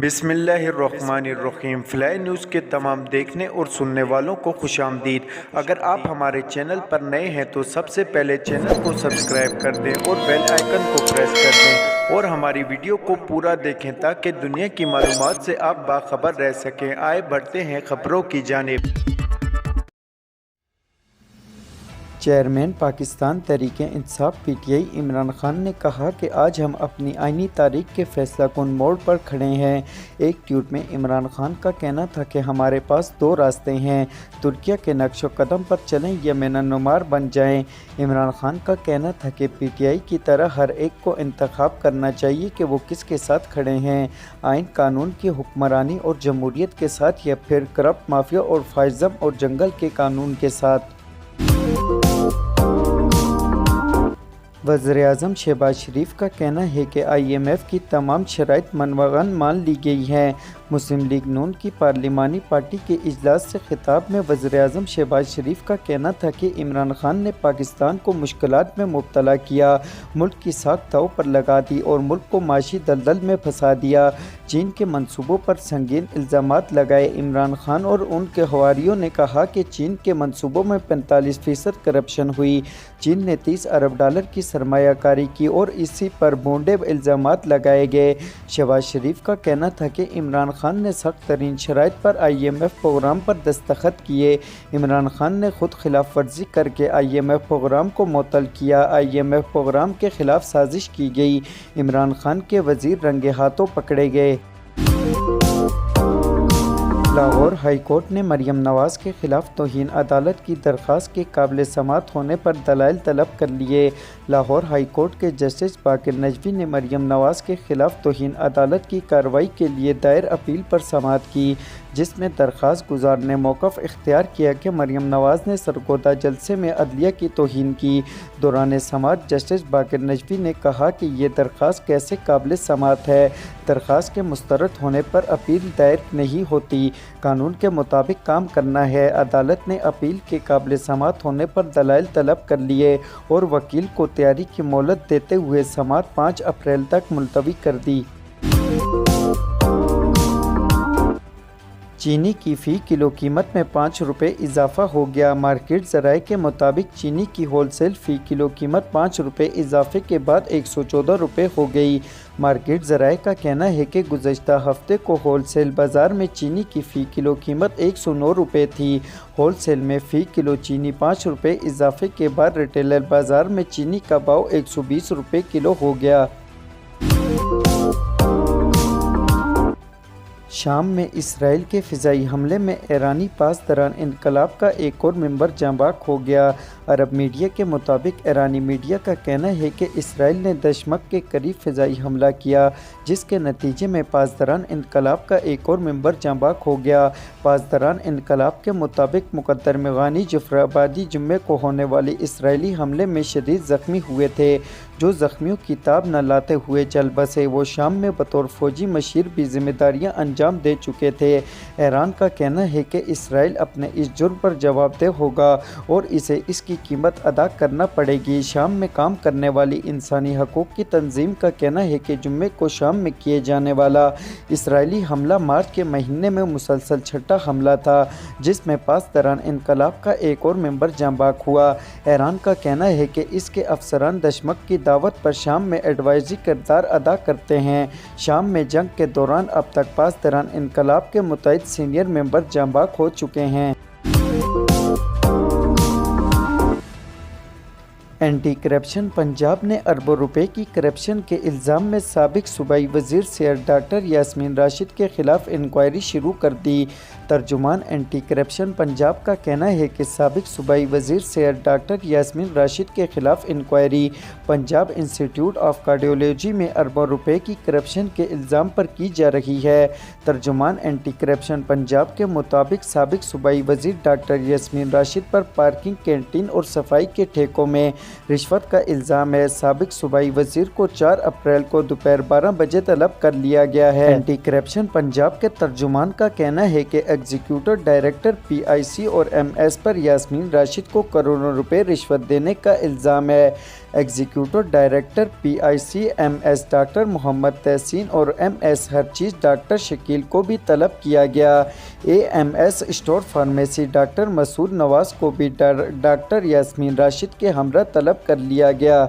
بسم اللہ الرحمن الرحیم۔ فلائی نیوز کے تمام دیکھنے اور سننے والوں کو خوش آمدید۔ اگر آپ ہمارے چینل پر نئے ہیں تو سب سے پہلے چینل کو سبسکرائب کر دیں اور بیل آئیکن کو پریس کر دیں اور ہماری ویڈیو کو پورا دیکھیں تاکہ دنیا کی معلومات سے آپ باخبر رہ سکیں۔ آئے بڑھتے ہیں خبروں کی جانب۔ Chairman Pakistan Tehreek Insaf P T I Imran Khan نے کہا کہ آج ہم اپنی آئینی تاریخ کے فیصلہ کن موڑ پر کھڑے ہیں۔ ایک ٹویٹ میں عمران خان کا کہنا تھا کہ ہمارے پاس دو راستے ہیں، ترکیہ کے نقش و قدم پر چلیں یا مینا نمار بن جائیں۔ عمران خان کا کہنا تھا کہ پی ٹی آئی کی طرح ہر ایک کو انتخاب کرنا چاہیے کہ وہ کس کے ساتھ کھڑے ہیں، آئین قانون کی حکمرانی اور جمہوریت کے ساتھ یا پھر کرپٹ مافیا اور فاشزم اور جنگل کے قانون کے ساتھ۔ وزیراعظم شہباز شریف کا کہنا ہے کہ آئی ایم ایف کی تمام شرائط منوعاً مان لی گئی ہیں۔ مسلم لیگ نون کی پارلیمانی پارٹی کے اجلاس سے خطاب میں وزیراعظم شہباز شریف کا کہنا تھا کہ عمران خان نے پاکستان کو مشکلات میں مبتلا کیا، ملک کی ساکھ داؤ پر لگا دی اور ملک کو معاشی دلدل میں پھنسا دیا۔ چین کے منصوبوں پر سنگین الزامات لگائے عمران خان اور ان کے حواریوں نے کہا کہ چین کے منصوبوں میں 45% کرپشن ہوئی، چین نے $30 ارب کی سرمایہ کاری کی اور اسی پر بونڈے الزامات لگائے گئے۔ شہباز شریف کا کہنا تھا کہ عمران خان نے سخت ترین شرائط پر آئی ایم ایف پروگرام پر دستخط کیے۔ عمران خان نے خود خلاف ورزی کر کے آئی ایم ایف پروگرام کو معطل کیا۔ آئی ایم ایف پروگرام کے خلاف سازش کی گئی، عمران خان کے وزیر رنگے ہاتھوں پکڑے گئے۔ لاہور ہائی کورٹ نے مریم نواز کے خلاف توہین عدالت کی درخواست کے قابل سماعت ہونے پر دلائل طلب کر لیے۔ لاہور ہائی کورٹ کے جسٹس باقر نجوی نے مریم نواز کے خلاف توہین عدالت کی کارروائی کے لیے دائر اپیل پر سماعت کی، جس میں درخواست گزار نے موقف اختیار کیا کہ مریم نواز نے سرگودہ جلسے میں عدلیہ کی توہین کی۔ دوران سماعت جسٹس باقر نجوی نے کہا کہ یہ درخواست کیسے قابل سماعت ہے، درخواست کے مسترد ہونے پر اپیل دائر نہیں ہوتی، قانون کے مطابق کام کرنا ہے۔ عدالت نے اپیل کے قابل سماعت ہونے پر دلائل طلب کر لیے اور وکیل کو تیاری کی مہلت دیتے ہوئے سماعت 5 اپریل تک ملتوی کر دی۔ چینی کی فی کلو قیمت میں $5 اضافہ ہو گیا۔ مارکیٹ ذرائع کے مطابق چینی کی ہول سیل فی کلو قیمت $5 اضافے کے بعد $114 ہو گئی۔ مارکیٹ ذرائع کا کہنا ہے کہ گزشتہ ہفتے کو ہول سیل بازار میں چینی کی فی کلو قیمت $109 تھی۔ ہول سیل میں فی کلو چینی $5 اضافے کے بعد ریٹیلر بازار میں چینی کا بھاؤ $120 کلو ہو گیا۔ شام میں اسرائیل کے فضائی حملے میں ایرانی پاسداران انقلاب کا ایک اور ممبر جاں بحق ہو گیا۔ عرب میڈیا کے مطابق ایرانی میڈیا کا کہنا ہے کہ اسرائیل نے دشمق کے قریب فضائی حملہ کیا، جس کے نتیجے میں پاسداران انقلاب کا ایک اور ممبر جاں بحق ہو گیا۔ پاسداران انقلاب کے مطابق مقدر میغانی جعفر آبادی جمعے کو ہونے والی اسرائیلی حملے میں شدید زخمی ہوئے تھے، جو زخمیوں کی تاب نہ لاتے ہوئے چل بسے۔ وہ شام میں بطور فوجی مشیر بھی ذمہ داریاں انجام دے چکے تھے۔ ایران کا کہنا ہے کہ اسرائیل اپنے اس جرم پر جواب دہ ہوگا اور اسے اس کی قیمت ادا کرنا پڑے گی۔ شام میں کام کرنے والی انسانی حقوق کی تنظیم کا کہنا ہے کہ جمعے کو شام میں کیے جانے والا اسرائیلی حملہ مارچ کے مہینے میں مسلسل چھٹا حملہ تھا، جس میں پاسداران انقلاب کا ایک اور ممبر جاں بحق ہوا۔ ایران کا کہنا ہے کہ اس کے افسران دشمق کی دعوت پر شام میں ایڈوائزری کردار ادا کرتے ہیں۔ شام میں جنگ کے دوران اب تک پاسداران انقلاب کے متعدد سینئر ممبر جاں بحق ہو چکے ہیں۔ اینٹی کرپشن پنجاب نے اربوں روپے کی کرپشن کے الزام میں سابق صوبائی وزیر سیاحت ڈاکٹر یاسمین راشد کے خلاف انکوائری شروع کر دی۔ ترجمان اینٹی کرپشن پنجاب کا کہنا ہے کہ سابق صوبائی وزیر سیاحت ڈاکٹر یاسمین راشد کے خلاف انکوائری پنجاب انسٹی ٹیوٹ آف کارڈیولوجی میں اربوں روپے کی کرپشن کے الزام پر کی جا رہی ہے۔ ترجمان اینٹی کرپشن پنجاب کے مطابق سابق صوبائی وزیر ڈاکٹر یاسمین راشد پر پارکنگ، کینٹین اور صفائی کے ٹھیکوں میں رشوت کا الزام ہے۔ سابق صوبائی وزیر کو 4 اپریل کو دوپہر 12 بجے طلب کر لیا گیا ہے۔ اینٹی کرپشن پنجاب کے ترجمان کا کہنا ہے کہ ایگزیکٹو ڈائریکٹر پی آئی سی اور ایم ایس پر یاسمین راشد کو کروڑوں روپے رشوت دینے کا الزام ہے۔ ایگزیکٹو ڈائریکٹر PICMS ڈاکٹر محمد تحسین اور MS ہر چیز ڈاکٹر شکیل کو بھی طلب کیا گیا۔ AMS اسٹور فارمیسی ڈاکٹر مسعود نواز کو بھی ڈاکٹر یاسمین راشد کے ہمراہ طلب کر لیا گیا۔